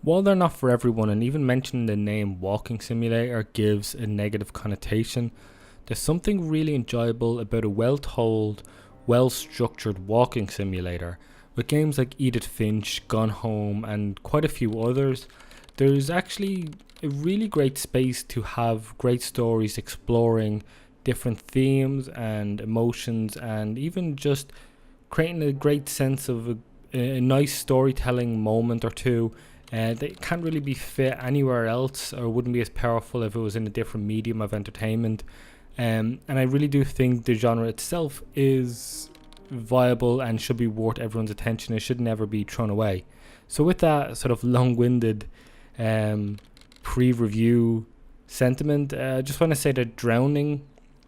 While they're not for everyone, and even mentioning the name walking simulator gives a negative connotation, there's something really enjoyable about a well told, well structured walking simulator. With games like Edith Finch, Gone Home, and quite a few others, there's actually a really great space to have great stories exploring different themes and emotions, and even just creating a great sense of a nice storytelling moment or two. They can't really be fit anywhere else, or wouldn't be as powerful if it was in a different medium of entertainment. And I really do think the genre itself is viable and should be worth everyone's attention. It should never be thrown away. So, with that sort of long winded um, pre review sentiment, I just want to say that Drowning,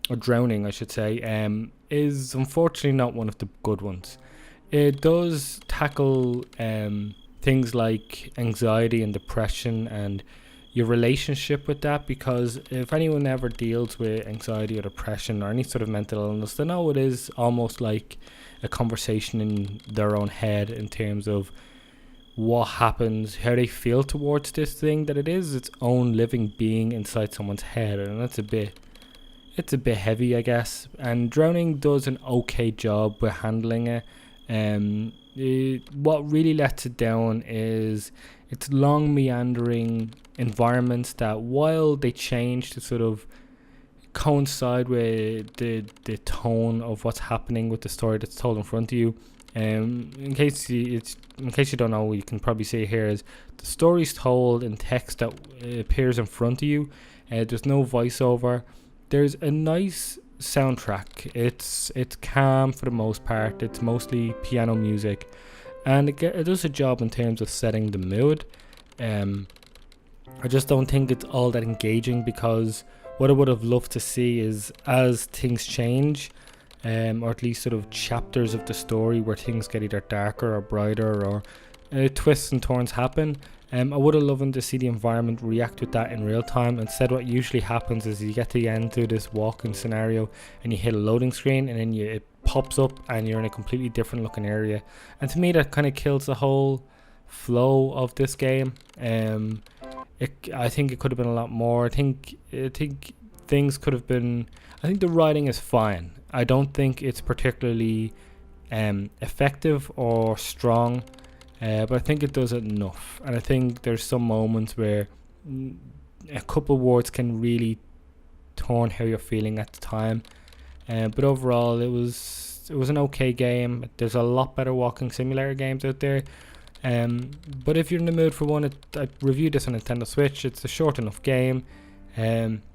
I should say, is unfortunately not one of the good ones. It does tackle things like anxiety and depression and your relationship with that, because if anyone ever deals with anxiety or depression or any sort of mental illness, they know it is almost like a conversation in their own head in terms of what happens, how they feel towards this thing, that it is its own living being inside someone's head, and it's a bit heavy, I guess. And Drowning does an okay job with handling it. What really lets it down is its long meandering environments that, while they change to sort of coincide with the tone of what's happening with the story that's told in front of you. In case you don't know, you can probably see here is the story's told in text that appears in front of you. There's no voiceover. There's a nice soundtrack. It's calm for the most part. It's mostly piano music, and it does a job in terms of setting the mood. I just don't think it's all that engaging, because what I would have loved to see is, as things change, or at least sort of chapters of the story where things get either darker or brighter, or twists and turns happen. I would have loved to see the environment react with that in real time. Instead, what usually happens is you get to the end through this walking scenario and you hit a loading screen, and then it pops up and you're in a completely different looking area. And to me, that kind of kills the whole flow of this game. I think it could have been a lot more. I think things could have been. I think the writing is fine. I don't think it's particularly effective or strong. But I think it does it enough, and I think there's some moments where a couple words can really turn how you're feeling at the time. But overall, it was an okay game. There's a lot better walking simulator games out there. But if you're in the mood for one, I reviewed this on Nintendo Switch. It's a short enough game.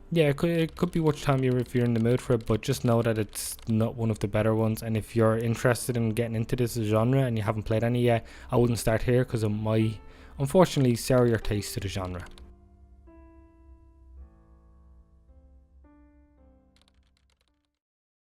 Yeah, it could be watch time if you're in the mood for it, but just know that it's not one of the better ones. And if you're interested in getting into this genre and you haven't played any yet, I wouldn't start here, because it might unfortunately sour your taste to the genre.